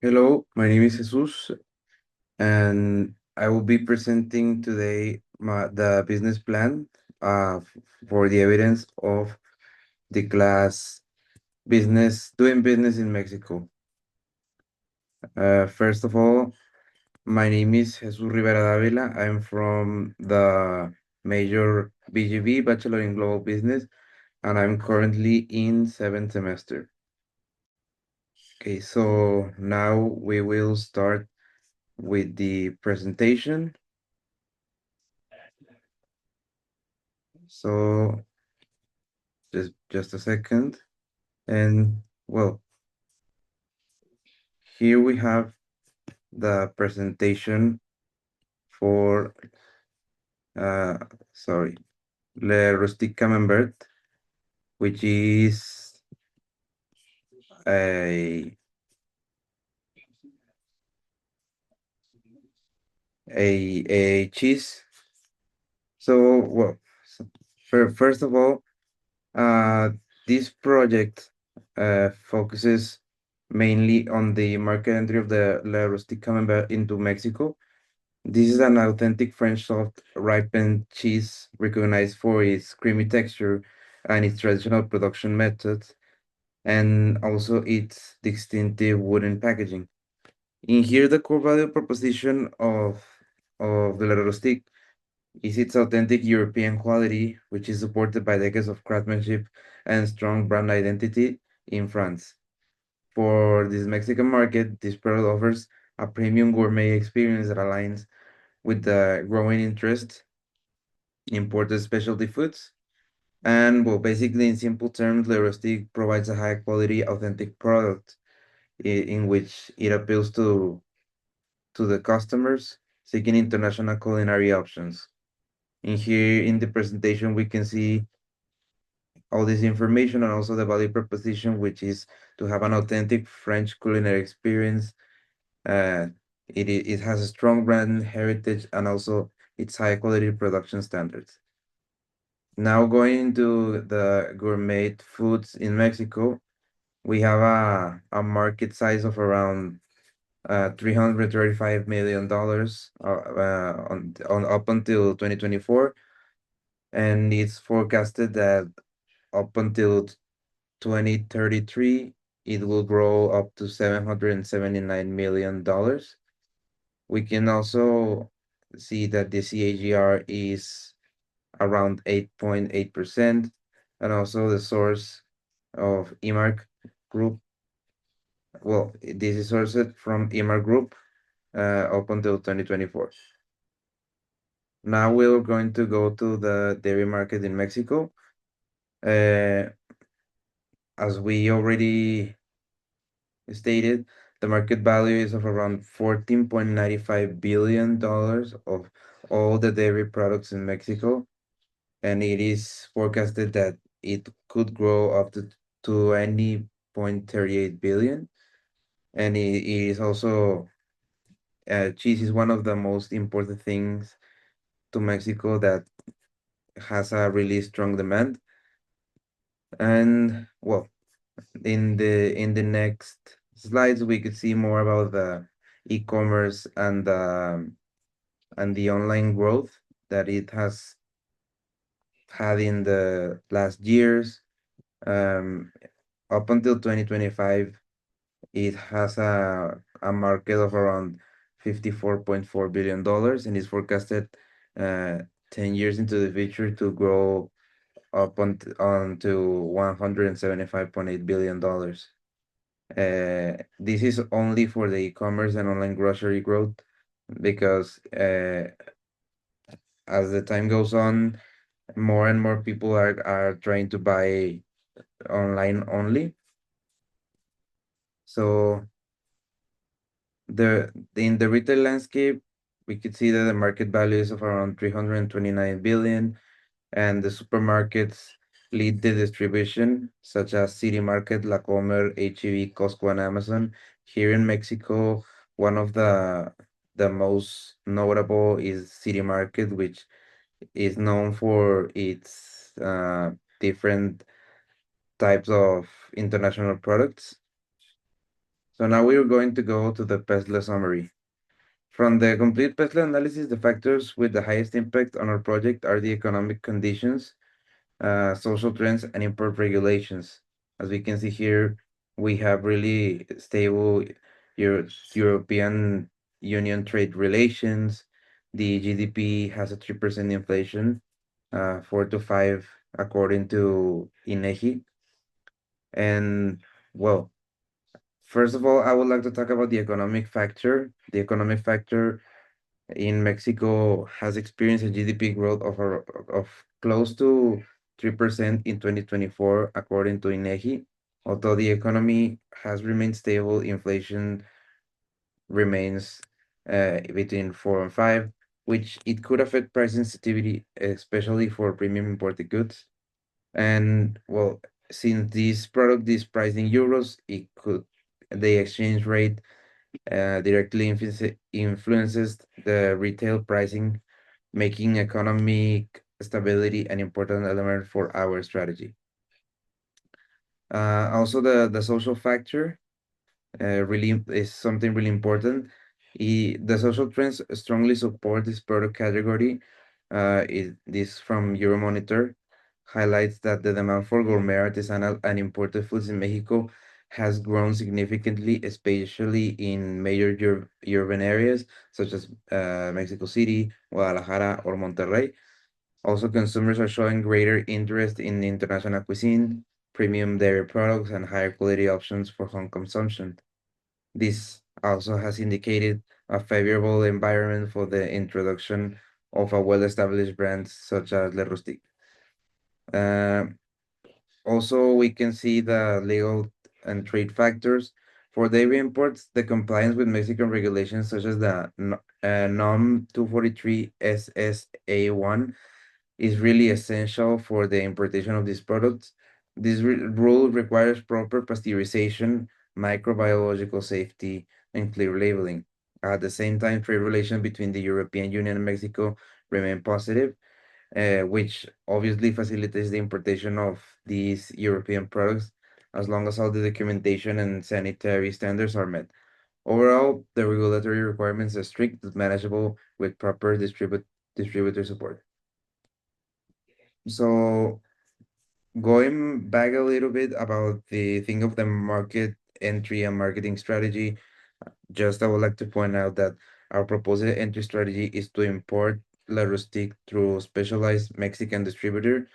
Hello, my name is Jesus, and I will be presenting today the business plan for the evidence of the class doing business in Mexico. First of all, my name is Jesus Rivera Davila. I'm from the major BGB, Bachelor in Global Business, and I'm currently in seventh semester. Okay, so now we will start with the presentation. So just a second. And well, here we have the presentation for uh sorry, Le Rustic Camembert, which is a a cheese. So well, first of all, uh this project focuses mainly on the market entry of the Le Rustic Camembert into Mexico. This is an authentic French soft ripened cheese recognized for its creamy texture and its traditional production methods, and also its distinctive wooden packaging. In here, the core value proposition of the La Rustique is its authentic European quality, which is supported by decades of craftsmanship and strong brand identity in France. For this Mexican market, this product offers a premium gourmet experience that aligns with the growing interest in imported specialty foods. And well, basically, in simple terms, Le Rustic provides a high quality, authentic product in which it appeals to the customers seeking international culinary options. In here, in the presentation, we can see all this information and also the value proposition, which is to have an authentic French culinary experience. Uh, it has a strong brand heritage and also its high quality production standards. Now going to the gourmet foods in Mexico, we have a market size of around $335 million on up until 2024, and it's forecasted that up until 2033 it will grow up to $779 million. We can also see that the CAGR is around 8.8%, and also the source of EMARC Group. Well, this is sourced from EMARC Group up until 2024. Now we're going to go to the dairy market in Mexico. Uh, as we already stated, the market value is of around $14.95 billion of all the dairy products in Mexico, and it is forecasted that it could grow up to 20.38 billion. And it is also cheese is one of the most important things to Mexico that has a really strong demand. And well, in the next slides, we could see more about the e-commerce and the online growth that it has had in the last years. Um, Up until 2025, it has a market of around $54.4 billion and is forecasted uh, 10 years into the future to grow on to $175.8 billion. This is only for the e-commerce and online grocery growth because as the time goes on, more and more people are trying to buy online only. So in the retail landscape, we could see that the market value is of around 329 billion, and the supermarkets lead the distribution, such as City Market, La Comer, H-E-B, Costco, and Amazon. Here in Mexico, one of the most notable is City Market, which is known for its different types of international products. So now we are going to go to the PESLA summary. From the complete PESLA analysis, the factors with the highest impact on our project are the economic conditions, social trends, and import regulations. As we can see here, we have really stable European Union trade relations. The GDP has a 3% inflation, 4 to 5 according to INEGI. And well, first of all, I would like to talk about the economic factor. The economic factor in Mexico has experienced a GDP growth of close to 3% in 2024, according to INEGI. Although the economy has remained stable, inflation remains between 4 and 5, which it could affect price sensitivity, especially for premium imported goods. And well, since this product is priced in euros, it could the exchange rate directly influences the retail pricing, making economic stability an important element for our strategy. Also, the social factor really is something really important. The social trends strongly support this product category. This from Euromonitor highlights that the demand for gourmet, artisanal, and imported foods in Mexico has grown significantly, especially in major urban areas such as Mexico City, Guadalajara, or Monterrey. Also, consumers are showing greater interest in international cuisine, premium dairy products, and higher quality options for home consumption. This also has indicated a favorable environment for the introduction of a well-established brands such as Le Rustic. Uh, Also, we can see the legal and trade factors. For dairy imports, the compliance with Mexican regulations such as the NOM 243 SSA1 is really essential for the importation of these products. This rule requires proper pasteurization, microbiological safety, and clear labeling. At the same time, trade relations between the European Union and Mexico remain positive, which obviously facilitates the importation of these European products as long as all the documentation and sanitary standards are met. Overall, the regulatory requirements are strict but manageable with proper distributor support. So going back a little bit about the thing of the market entry and marketing strategy, just I would like to point out that our proposed entry strategy is to import La Rustique through specialized Mexican distributor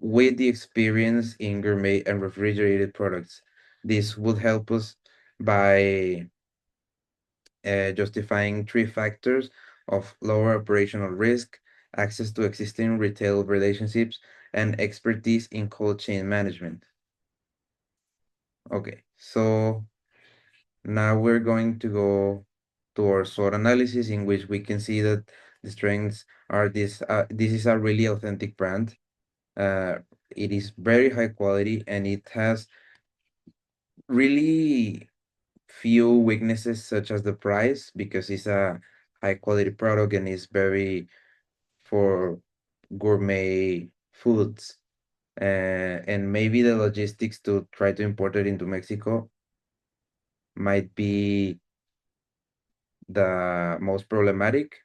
with the experience in gourmet and refrigerated products. This would help us by justifying three factors of lower operational risk, access to existing retail relationships, and expertise in cold chain management. Okay, so now we're going to go to our SWOT analysis, in which we can see that the strengths are this. This is a really authentic brand. Uh, it is very high quality and it has really few weaknesses, such as the price, because it's a high quality product and it's very for gourmet foods. And maybe the logistics to try to import it into Mexico might be the most problematic.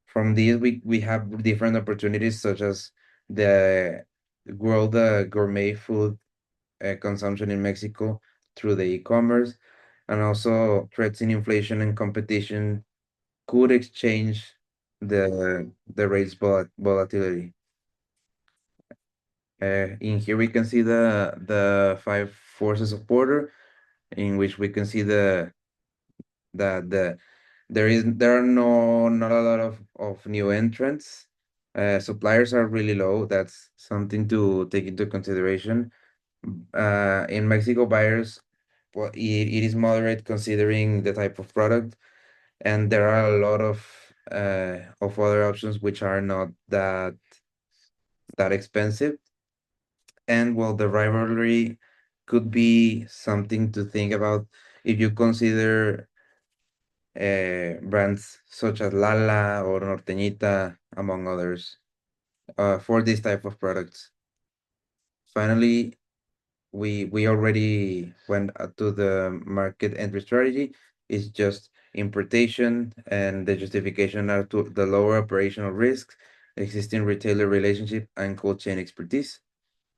From these, we have different opportunities, such as the grow the gourmet food consumption in Mexico through the e-commerce, and also threats in inflation and competition could exchange the rates volatility. In here we can see the five forces of order, in which we can see the there are not a lot of new entrants. Suppliers are really low. That's something to take into consideration. In Mexico, buyers, well, it is moderate considering the type of product, and there are a lot of other options which are not that expensive. And well, the rivalry could be something to think about if you consider brands such as Lala or Norteñita, among others, for this type of products. Finally, we already went to the market entry strategy. It's just importation, and the justification are to the lower operational risks, existing retailer relationship, and cold chain expertise.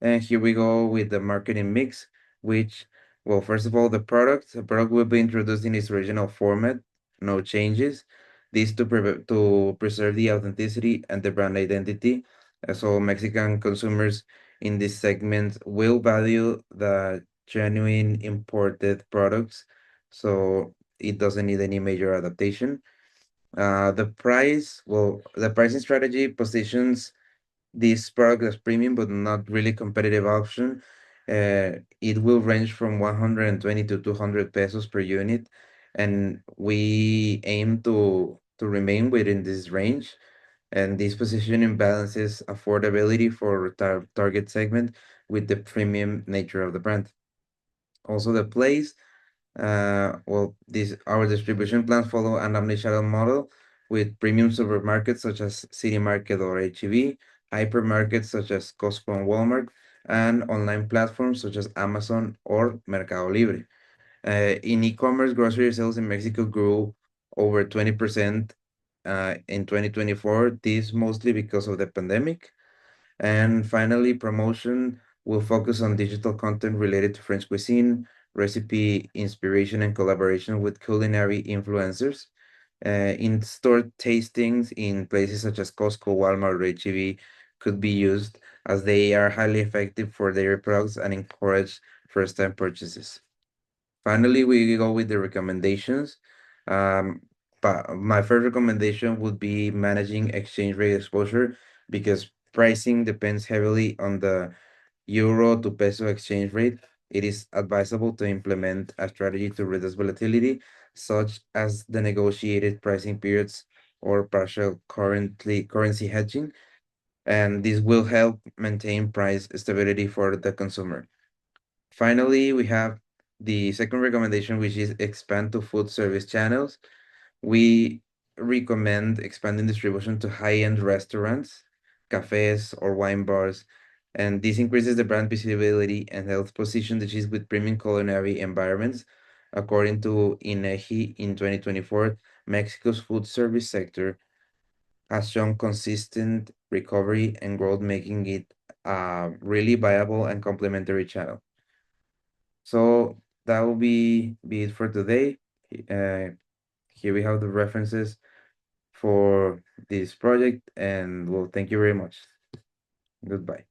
And here we go with the marketing mix, which, well, first of all, the product will be introduced in its original format, no changes. This to preserve the authenticity and the brand identity. So Mexican consumers in this segment will value the genuine imported products, so it doesn't need any major adaptation. The pricing strategy positions this product as premium, but not really competitive option. It will range from 120 to 200 pesos per unit, and we aim to remain within this range. And this positioning balances affordability for target segment with the premium nature of the brand. Also, the place this our distribution plans follow an omnichannel model with premium supermarkets such as City Market or HEB, hypermarkets such as Costco and Walmart, and online platforms such as Amazon or Mercado Libre. In e-commerce, grocery sales in Mexico grew over 20% in 2024. This mostly because of the pandemic. And finally, promotion will focus on digital content related to French cuisine, recipe inspiration, and collaboration with culinary influencers. In-store tastings in places such as Costco, Walmart, or HEB could be used as they are highly effective for dairy products and encourage first-time purchases. Finally, we go with the recommendations. Um, but my first recommendation would be managing exchange rate exposure because pricing depends heavily on the euro to peso exchange rate. It is advisable to implement a strategy to reduce volatility, such as the negotiated pricing periods or partial currency hedging, and this will help maintain price stability for the consumer. Finally, we have the second recommendation, which is expand to food service channels. We recommend expanding distribution to high-end restaurants, cafes, or wine bars, and this increases the brand visibility and helps position the cheese with premium culinary environments. According to INEGI in 2024, Mexico's food service sector has shown consistent recovery and growth, making it a really viable and complementary channel. So that will be it for today. Uh, Here we have the references for this project, and well, thank you very much. Goodbye.